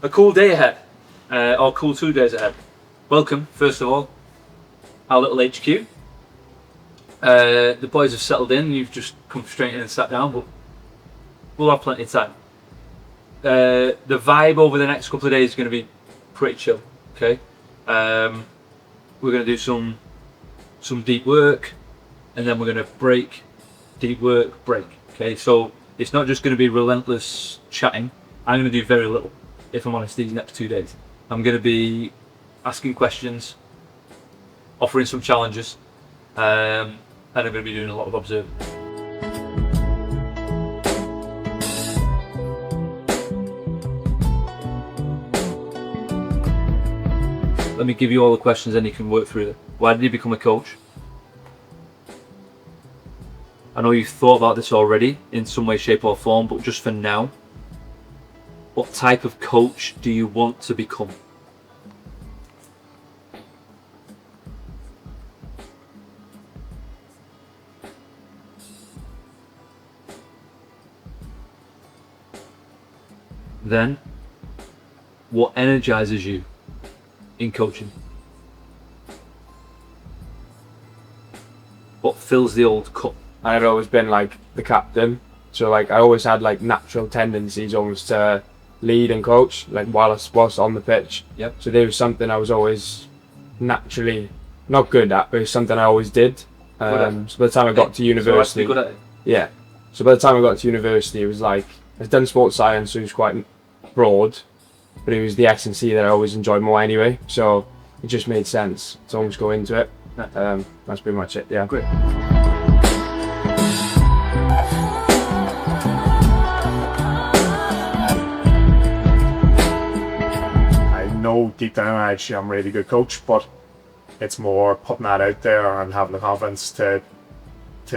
a cool day ahead, or cool 2 days ahead. Welcome, first of all, our little HQ. The boys have settled in, you've just come straight in and sat down, but we'll have plenty of time. The vibe over the next couple of days is going to be pretty chill, okay? We're going to do some deep work, and then we're going to break, deep work, break, okay? So it's not just going to be relentless chatting. I'm going to do very little, if I'm honest, these next 2 days. I'm going to be asking questions, offering some challenges, and I'm going to be doing a lot of observing. Let me give you all the questions and you can work through them. Why did you become a coach? I know you've thought about this already in some way, shape or form, but just for now, what type of coach do you want to become? Then, what energizes you in coaching? What fills the old cup? I had always been like the captain, so like I always had like natural tendencies almost to lead and coach, like whilst on the pitch. Yep. So there was something I was always naturally not good at, but it was something I always did. So by the time I got to university, So good at it. yeah. So by the time I got to university, it was like I'd done sports science, so it was quite broad, but it was the S&C that I always enjoyed more anyway. So it just made sense to almost go into it. That's pretty much it. Yeah. Great. I know deep down actually I'm a really good coach, but it's more putting that out there and having the confidence to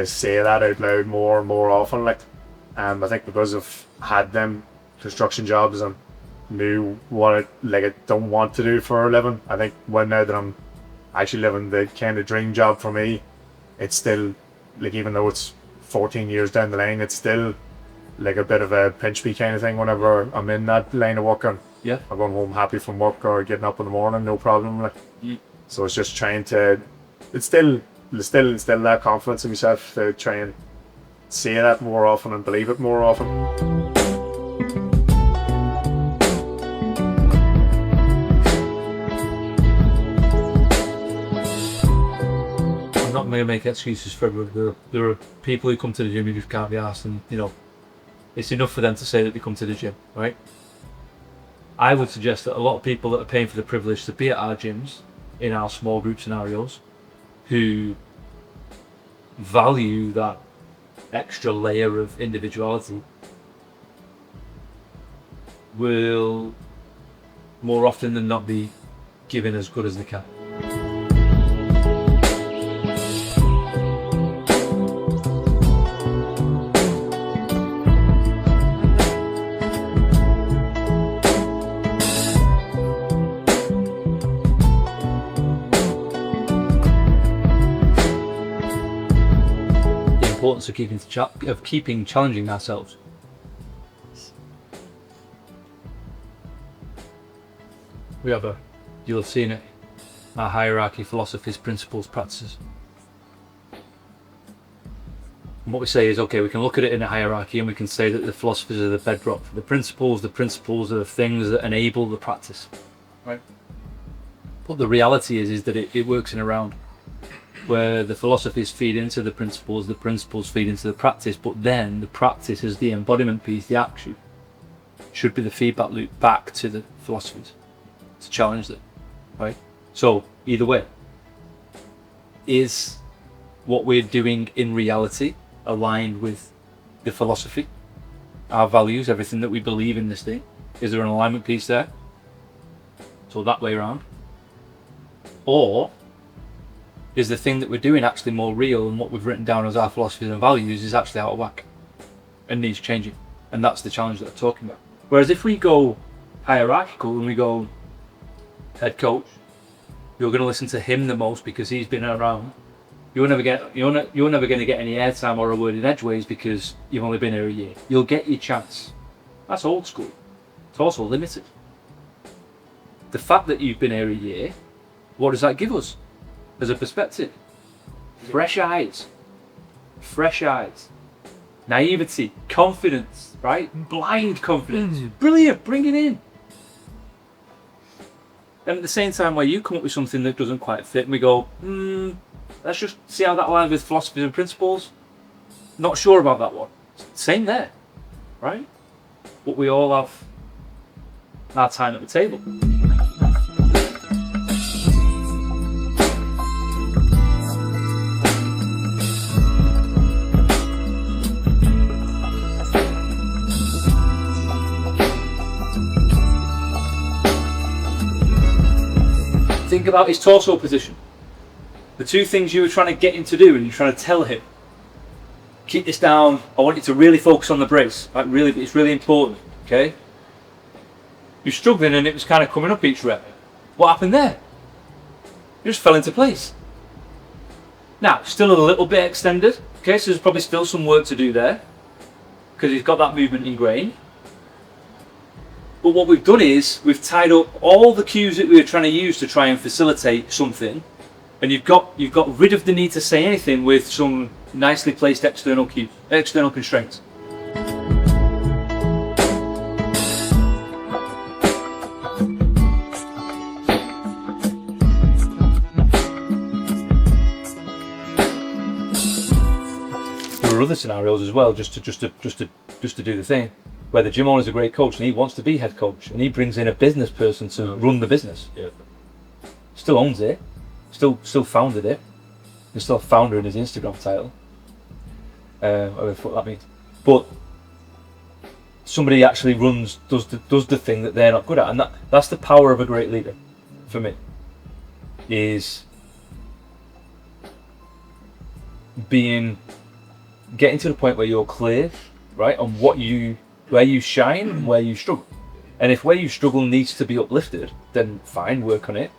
say that out loud more and more often. Like, I think because I've had them construction jobs and knew what I don't want to do for a living, I think now that I'm actually living the kind of dream job for me, it's still like, even though it's 14 years down the line, it's still like a bit of a pinch me kind of thing whenever I'm in that line of work. And Yeah. I'm going home happy from work or getting up in the morning, no problem. Like, so it's just trying to, it's still instill that confidence in myself to try and say that more often and believe it more often. I'm not going to make excuses for everyone. There are people who come to the gym who just can't be asked, and it's enough for them to say that they come to the gym, right? I would suggest that a lot of people that are paying for the privilege to be at our gyms, in our small group scenarios, who value that extra layer of individuality, will more often than not be given as good as they can. Importance of keeping challenging ourselves. You'll have seen it, our hierarchy, philosophies, principles, practices. And what we say is, okay, we can look at it in a hierarchy and we can say that the philosophies are the bedrock. The principles are the things that enable the practice. Right? But the reality is that it works in a round, where the philosophies feed into the principles feed into the practice, but then the practice is the embodiment piece, the action, should be the feedback loop back to the philosophies to challenge them, right? So either way, is what we're doing in reality aligned with the philosophy, our values, everything that we believe in this thing? Is there an alignment piece there? So that way around. Or is the thing that we're doing actually more real, and what we've written down as our philosophies and values is actually out of whack and needs changing? And that's the challenge that I'm talking about. Whereas if we go hierarchical and we go head coach, you're going to listen to him the most because he's been around. You're never going to get any airtime or a word in edgeways because you've only been here a year. You'll get your chance. That's old school. It's also limited. the fact that you've been here a year, what does that give us as a perspective? Fresh eyes, naivety, confidence, right? Blind confidence, brilliant, bring it in. And at the same time, where you come up with something that doesn't quite fit, and we go, let's just see how that aligns with philosophies and principles. Not sure about that one. Same there, right? But we all have our time at the table. Think about his torso position. The two things you were trying to get him to do, and you're trying to tell him, keep this down, I want you to really focus on the brace. Like really, it's really important, okay? You're struggling and it was kind of coming up each rep. What happened there? You just fell into place. Now, still a little bit extended, okay, so there's probably still some work to do there, because he's got that movement ingrained. But what we've done is, we've tied up all the cues that we were trying to use to try and facilitate something, and you've got rid of the need to say anything with some nicely placed external cues, external constraints. There are other scenarios as well, just to do the thing, where the gym owner is a great coach and he wants to be head coach and he brings in a business person to run the business. Yeah. Still owns it, still founded it. He's still a founder in his Instagram title. Whatever the fuck that means. But somebody actually does the thing that they're not good at, and that's the power of a great leader for me. Is getting to the point where you're clear, right, on where you shine and where you struggle. And if where you struggle needs to be uplifted, then fine, work on it.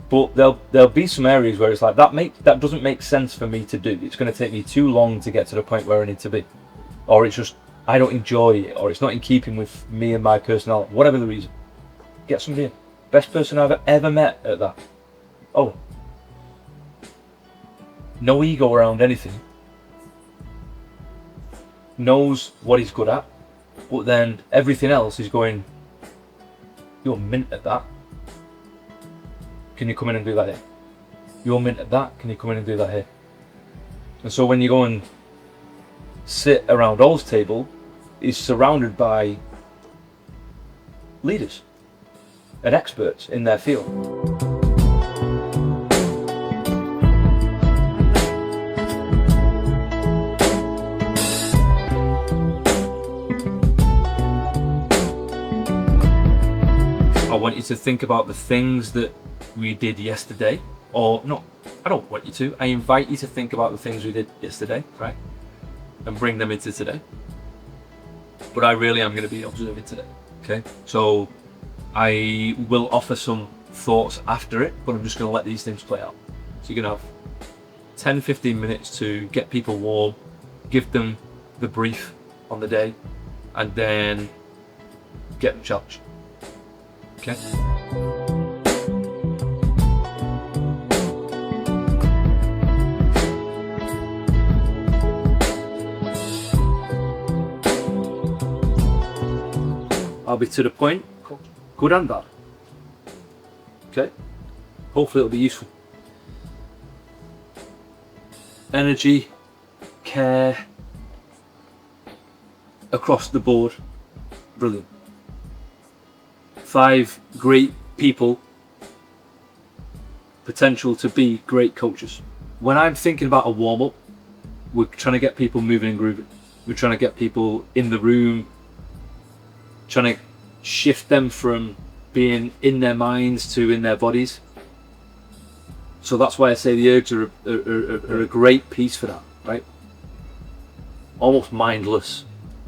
But there'll be some areas where it's like that doesn't make sense for me to do. It's going to take me too long to get to the point where I need to be, or it's just I don't enjoy it, or it's not in keeping with me and my personality. Whatever the reason, get somebody in. Best person I've ever met at that. Oh, no ego around anything. Knows what he's good at, but then everything else is going, you're mint at that. Can you come in and do that here? You're mint at that. Can you come in and do that here? And so when you go and sit around Oll's table, he's surrounded by leaders and experts in their field. I want you to think about the things that we did yesterday, or no, I don't want you to. I invite you to think about the things we did yesterday, right? And bring them into today. But I really am going to be observing today, okay? So I will offer some thoughts after it, but I'm just going to let these things play out. So you're going to have 10-15 minutes to get people warm, give them the brief on the day, and then get them challenged. Okay. I'll be to the point, good and bad. Okay? Hopefully it'll be useful. Energy, care, across the board, brilliant. 5 great people, potential to be great coaches. When I'm thinking about a warm-up, we're trying to get people moving and grooving. We're trying to get people in the room, trying to shift them from being in their minds to in their bodies. So that's why I say the ergs are a great piece for that, right? Almost mindless.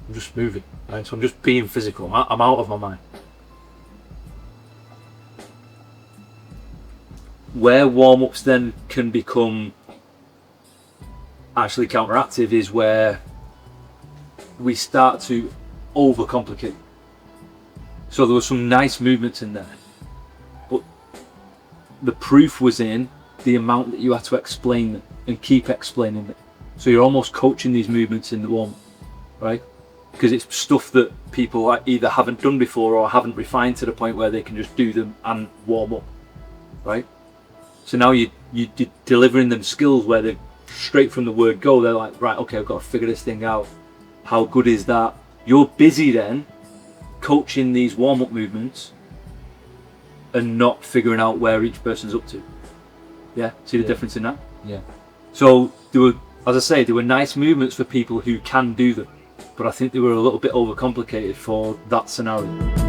I'm just moving, right? So I'm just being physical. I'm out of my mind. Where warm-ups then can become actually counteractive is where we start to overcomplicate. So there were some nice movements in there, the proof was in the amount that you had to explain them and keep explaining it. So you're almost coaching these movements in the warm, right? Because it's stuff that people either haven't done before or haven't refined to the point where they can just do them and warm up, right? So now you're delivering them skills where they're straight from the word go. They're like, right, okay, I've got to figure this thing out. How good is that? You're busy then coaching these warm-up movements and not figuring out where each person's up to. Yeah, see the difference in that? Yeah. So there were, as I say, there were nice movements for people who can do them, but I think they were a little bit overcomplicated for that scenario.